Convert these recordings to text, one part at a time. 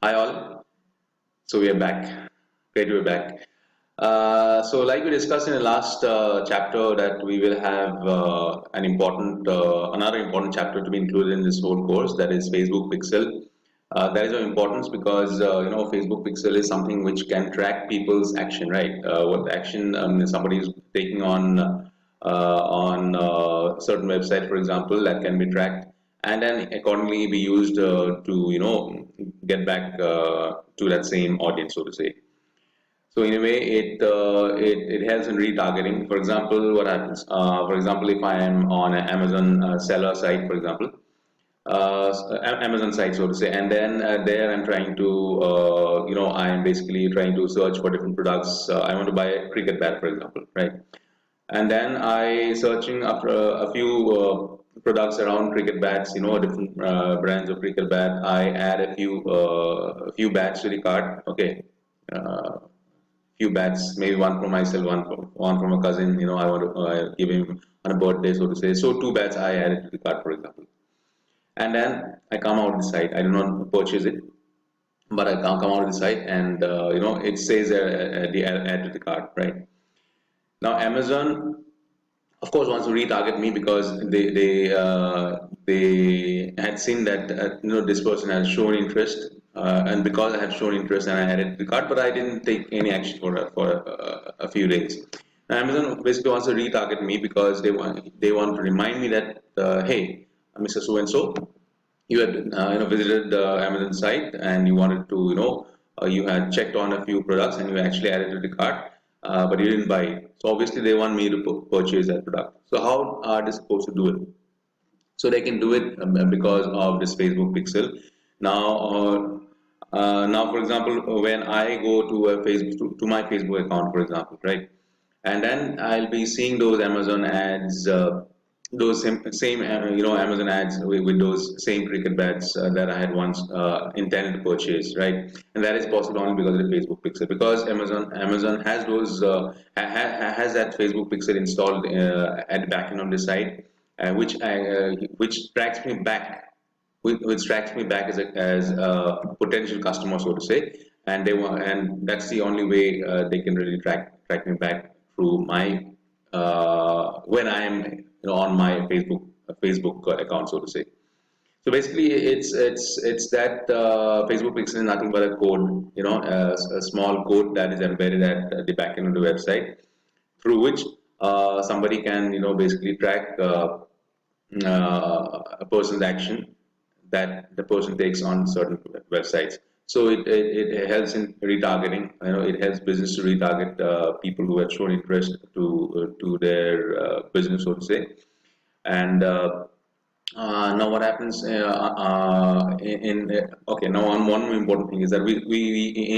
Hi all. So we are back. Great to be back. So like we discussed in the last chapter that we will have another important chapter to be included in this whole course, that is Facebook Pixel. That is of importance because Facebook Pixel is something which can track people's action, right? What action somebody is taking on certain website, for example, that can be tracked and then accordingly be used to get back to that same audience, so to say. So in a way, it helps in retargeting. For example, what happens? For example, if I am on an Amazon seller site, for example, Amazon site, so to say, and then there I'm trying to, I am basically trying to search for different products. I want to buy a cricket bat, for example, right? And then I searching after a few products around cricket bats, different brands of cricket bat. I add a few bats to the cart. Okay, uh, few bats, maybe one for myself, one from a cousin. I want to give him on a birthday, so to say. So two bats I added to the cart, for example, and then I come out of the site. I do not purchase it, but I come out of the site, and it says the add to the cart, right? Now Amazon of course wants to retarget me because they had seen that this person has shown interest, and because I had shown interest and I added the cart, but I didn't take any action for a few days. Now Amazon basically wants to retarget me because they want to remind me that hey, Mr. So and so, you had visited the Amazon site and you wanted to you had checked on a few products and you actually added to the cart, but you didn't buy it. So obviously they want me to purchase that product. So how are they supposed to do it? So they can do it because of this Facebook Pixel. Now, for example, when I go to a Facebook to my Facebook account, for example, right, and then I'll be seeing those Amazon ads, those same Amazon ads with those same cricket bats that I had once intended to purchase, right, and that is possible only because of the Facebook Pixel, because Amazon has those has that Facebook Pixel installed at the back end of the site, which tracks me back, which tracks me back as a potential customer, so to say, and that's the only way they can really track me back through my when I am on my Facebook account, so to say. So basically, it's that Facebook Pixel is nothing but a code, a small code that is embedded at the back end of the website, through which somebody can basically track a person's action that the person takes on certain websites. So it helps in retargeting. It helps business to retarget people who have shown interest to their business, so to say. And now what happens okay, now one more important thing is that we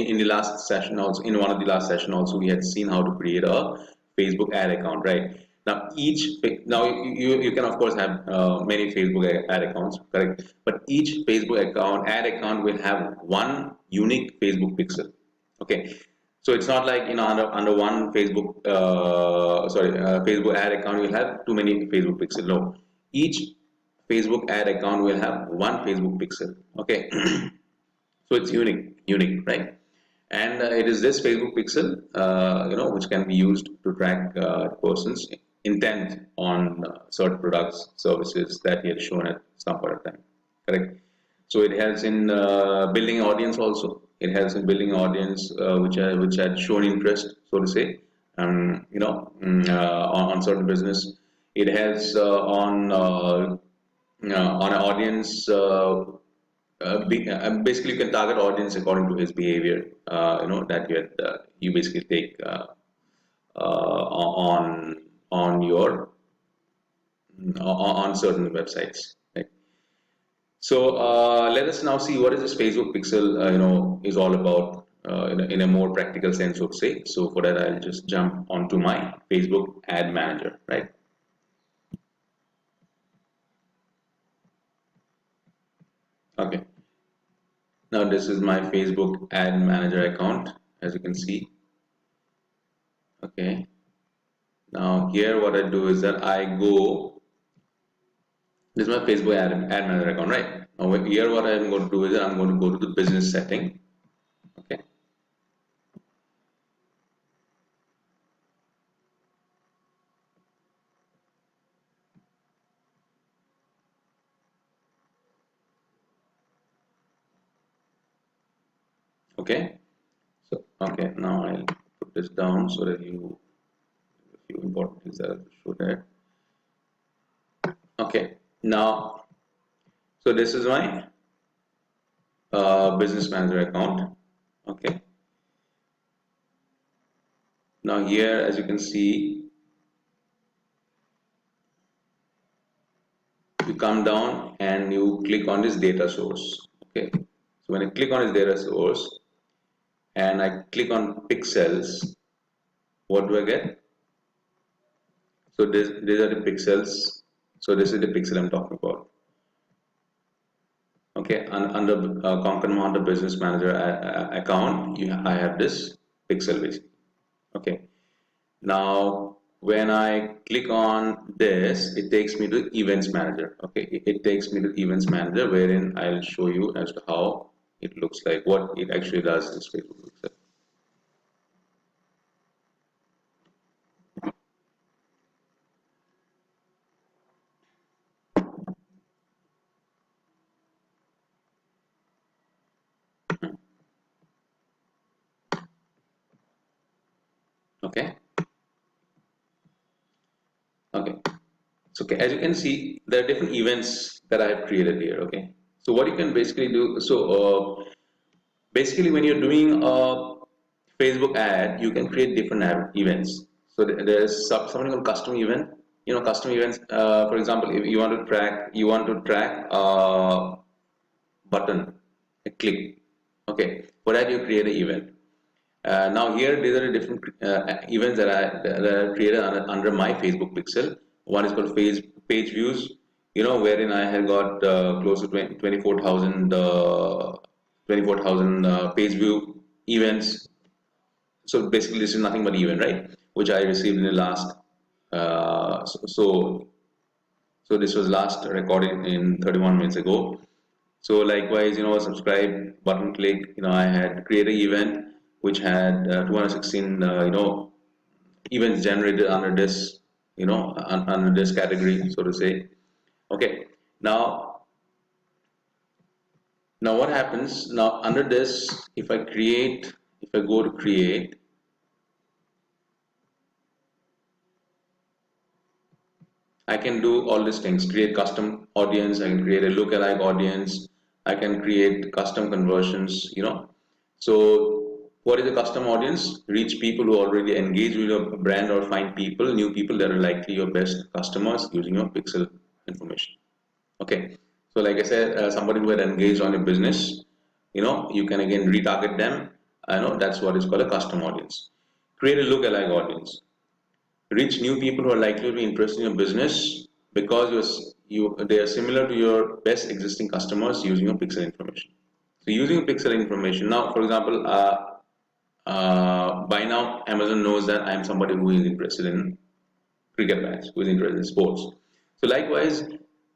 in the last session, also in one of the last session also, we had seen how to create a Facebook ad account, right? Now now you can of course have many Facebook ad accounts, correct, but each Facebook account ad account will have one unique Facebook pixel. Okay, so it's not like under one Facebook ad account you'll have too many Facebook pixel. No, each Facebook ad account will have one Facebook pixel. Okay, so it's unique, right? And it is this Facebook pixel, which can be used to track the person's intent on certain products, services that he had shown at some point of time. Correct. So it helps in building audience also. It helps in building audience which had shown interest, so to say, on certain business. It helps on an audience. Basically, you can target audience according to his behavior. That you basically take on your on certain websites. Right? So let us now see what is this Facebook Pixel, is all about in a more practical sense, so to say. So for that, I'll just jump onto my Facebook Ad Manager, right? Okay. Now this is my Facebook Ad Manager account, as you can see. Okay. Now here, what I do is that I go. This is my Facebook ad manager account, right? Over here, what I'm going to do is I'm going to go to the business setting. Okay. Okay. So, okay, now I'll put this down so that you, a few important things that I have to show there. Okay. Now, so this is my business manager account. Okay. Now here, as you can see, you come down and you click on this data source. Okay. So when I click on this data source and I click on pixels, what do I get? So these are the pixels. So this is the pixel I'm talking about. Okay, under Concurrent under Business Manager account, I have this pixel basically. Okay, now when I click on this, it takes me to Events Manager. Okay, it takes me to Events Manager, wherein I'll show you as to how it looks like, what it actually does in this Facebook pixel. Okay, okay. So okay, as you can see, there are different events that I have created here. Okay, so what you can basically do, basically when you're doing a Facebook ad, you can create different events. So there's something called custom event. You know, custom events. For example, if you want to track a button, a click. Okay, for that you create an event. Now here these are the different events that are created under my Facebook pixel. One is called page views, you know, wherein I had got close to 24,000 page view events. So basically this is nothing but event, right? Which I received in the last, uh, so, so so this was last recorded in 31 minutes ago. So likewise, you know, subscribe button click, you know, I had created an event which had 216, events generated under this, under this category, so to say. Okay, now, now what happens now under this, if I go to create, I can do all these things, create custom audience, I can create a lookalike audience, I can create custom conversions, you know. So what is a custom audience? Reach people who already engage with your brand or find people, new people that are likely your best customers using your pixel information. Okay. So like I said, somebody who had engaged on your business, you know, you can again retarget them. I know that's what is called a custom audience. Create a lookalike audience. Reach new people who are likely to be interested in your business because they are similar to your best existing customers using your pixel information. So using pixel information now, for example, by now Amazon knows that I am somebody who is interested in cricket match, who is interested in sports. So likewise,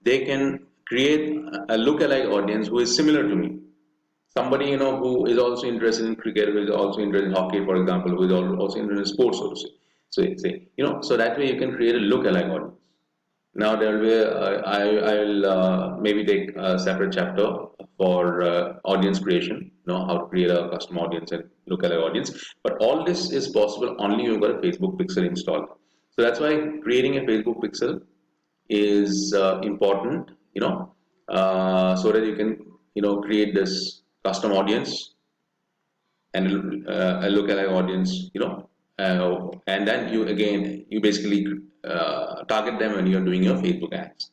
they can create a lookalike audience who is similar to me. Somebody you know who is also interested in cricket, who is also interested in hockey, for example, who is also interested in sports, so to say. So that way you can create a lookalike audience. Now there will be I'll maybe take a separate chapter for audience creation. You know how to create a custom audience and lookalike audience. But all this is possible only you've got a Facebook Pixel installed. So that's why creating a Facebook Pixel is important. So that you can create this custom audience and a lookalike audience, and then you basically target them when you're doing your Facebook ads,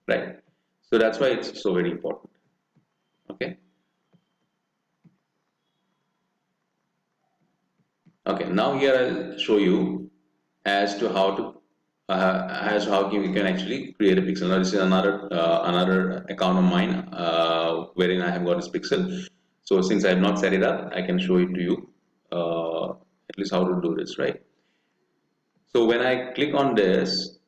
right? So that's why it's so very important. Okay. Okay. Now here I'll show you as to how to you can actually create a pixel. Now this is another account of mine wherein I have got this pixel. So since I have not set it up, I can show it to you at least how to do this, right? So when I click on this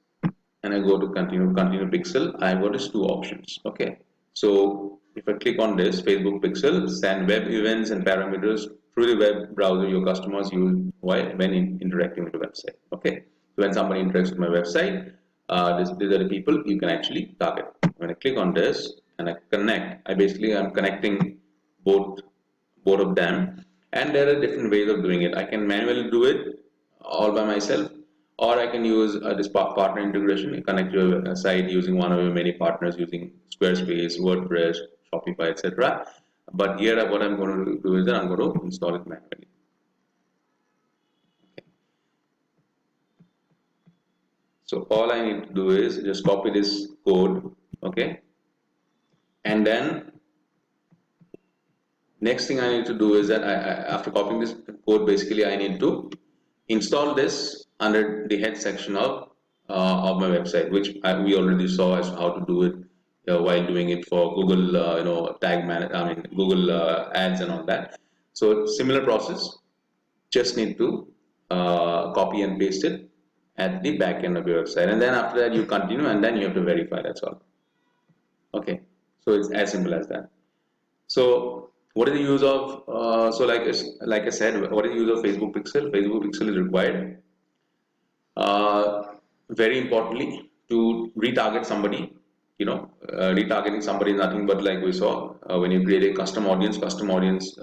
and I go to continue pixel, I have got these two options. Okay. So if I click on this Facebook Pixel, send web events and parameters through the web browser your customers use when interacting with the website. Okay, so when somebody interacts with my website, these are the people you can actually target. When I click on this and I connect, I basically am connecting both both of them, and there are different ways of doing it. I can manually do it all by myself, or I can use this partner integration, connect your site using one of your many partners using Squarespace, WordPress, Shopify, etc. But here what I'm going to do is that I'm going to install it manually. So all I need to do is just copy this code, okay, and then next thing I need to do is that after copying this code, basically I need to install this under the head section of my website, which we already saw as how to do it while doing it for Google, tag man, I mean Google ads and all that. So similar process, just need to copy and paste it at the back end of your website, and then after that you continue, and then you have to verify. That's all. Okay, so it's as simple as that. So what is the use of like I said, what is the use of Facebook Pixel? Facebook Pixel is required uh, very importantly to retarget somebody. Retargeting somebody is nothing but like we saw when you create a custom audience. Custom audience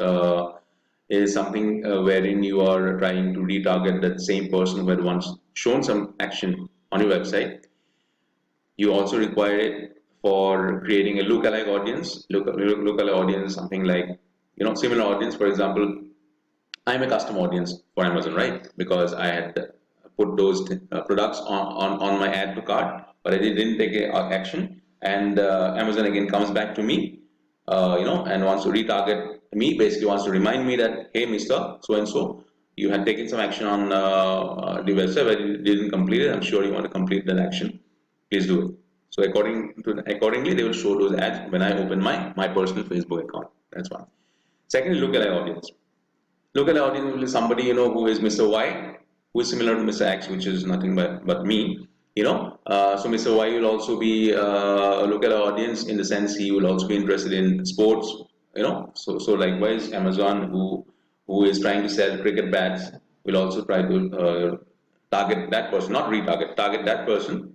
is something wherein you are trying to retarget that same person who had once shown some action on your website. You also require it for creating a lookalike audience. Lookalike audience, something like similar audience. For example, I'm a custom audience for Amazon, right? Because I had put those products on my add to cart, but I didn't take action. And Amazon again comes back to me, and wants to retarget me. Basically, wants to remind me that, hey, Mister So and So, you had taken some action on the website, but you didn't complete it. I'm sure you want to complete that action. Please do it. So accordingly, they will show those ads when I open my personal Facebook account. That's one. Secondly, lookalike audience. Local audience will be somebody who is Mr. Y, who is similar to Mr. X, which is nothing but me. So Mr. Y will also be a local audience in the sense he will also be interested in sports. So likewise, Amazon, who is trying to sell cricket bats, will also try to target that person, not retarget, target that person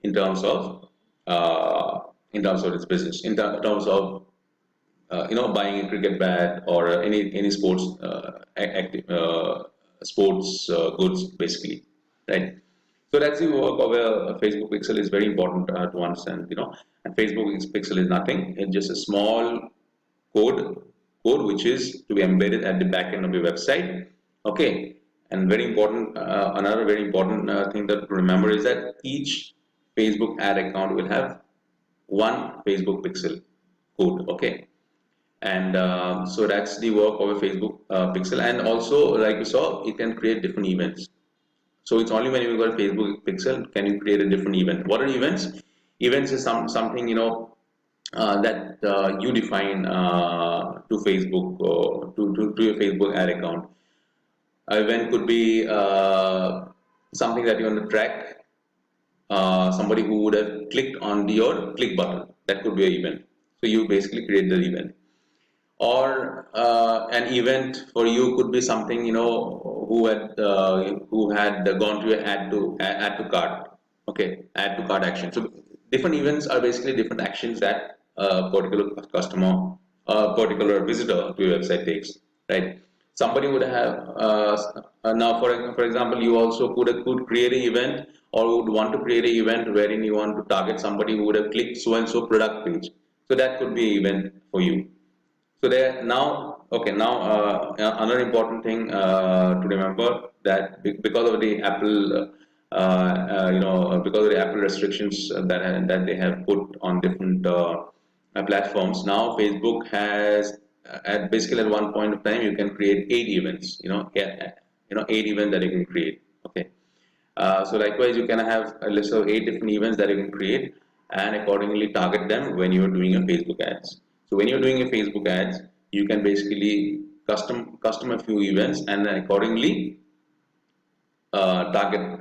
in terms of its business, terms of buying a cricket bat or any sports sports goods, basically, right? So that's the work of a Facebook Pixel is very important to understand, And Facebook Pixel is nothing; it's just a small code, which is to be embedded at the back end of your website. Okay, and very important. Another very important thing that to remember is that each Facebook ad account will have one Facebook Pixel code. Okay, and so that's the work of a Facebook Pixel. And also, like you saw, it can create different events. So it's only when you got a Facebook Pixel can you create a different event. What are events? Events is something that you define to Facebook or to your Facebook ad account. Event could be something that you want to track. Somebody who would have clicked on your click button. That could be an event. So you basically create the event. Or an event for you could be something who had gone to add to cart. Okay, add to cart action. So different events are basically different actions that a particular customer, a particular visitor to your website takes, right? Somebody would have now for example, you also could create an event or would want to create an event wherein you want to target somebody who would have clicked so and so product page. So that could be an event for you. So there now, okay, now another important thing to remember that because of the Apple, because of the Apple restrictions that they have put on different platforms, now Facebook has basically at one point of time you can create 8 events. Yeah, 8 events that you can create. Okay. So likewise, you can have a list of 8 different events that you can create and accordingly target them when you are doing your Facebook ads. So when you're doing a Facebook ads, you can basically custom a few events and then accordingly target.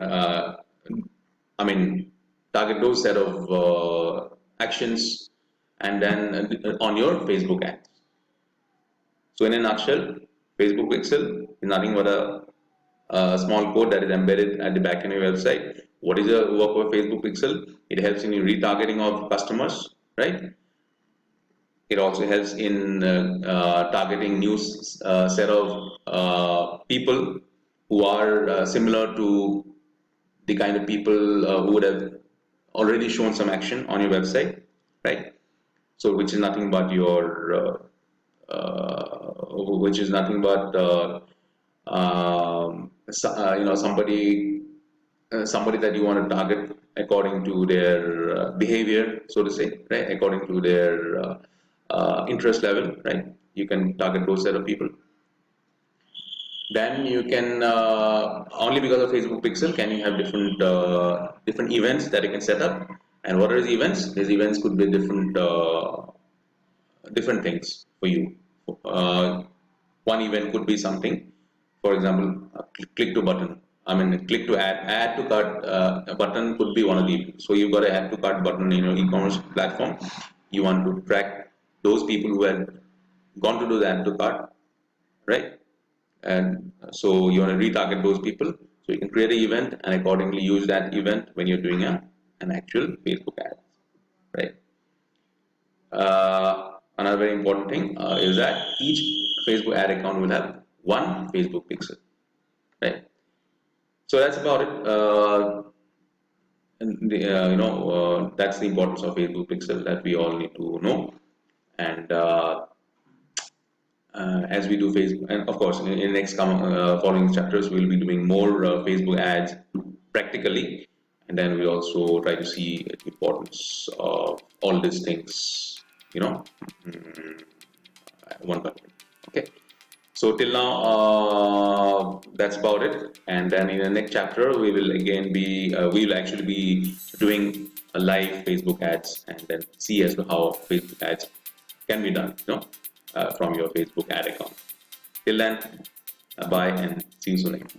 I mean, target those set of actions and then on your Facebook ads. So in a nutshell, Facebook Pixel is nothing but a small code that is embedded at the back end of your website. What is the work of Facebook Pixel? It helps in retargeting of customers, right? It also helps in targeting new set of people who are similar to the kind of people who would have already shown some action on your website, right? So which is nothing but which is nothing but somebody that you want to target according to their behavior, so to say, right? According to their interest level, right? You can target those set of people. Then you can only because of Facebook Pixel can you have different events that you can set up. And what are these events? These events could be different things for you. One event could be something, for example, click to button. I mean, click to add to cart button could be one of the. So you've got an add to cart button in your e-commerce platform. You want to track those people who have gone to do the add to cart, right? And so you want to retarget those people. So you can create an event and accordingly use that event when you're doing an actual Facebook ad, right? Another very important thing is that each Facebook ad account will have one Facebook pixel, right? So that's about it. That's the importance of Facebook pixel that we all need to know. And as we do Facebook, and of course, in next following chapters, we'll be doing more Facebook ads practically, and then we also try to see the importance of all these things, mm, one by one. Okay. So till now, that's about it. And then in the next chapter, we will again be, we will actually be doing a live Facebook ads, and then see as to how Facebook ads can be done, from your Facebook ad account. Till then, bye and see you soon again.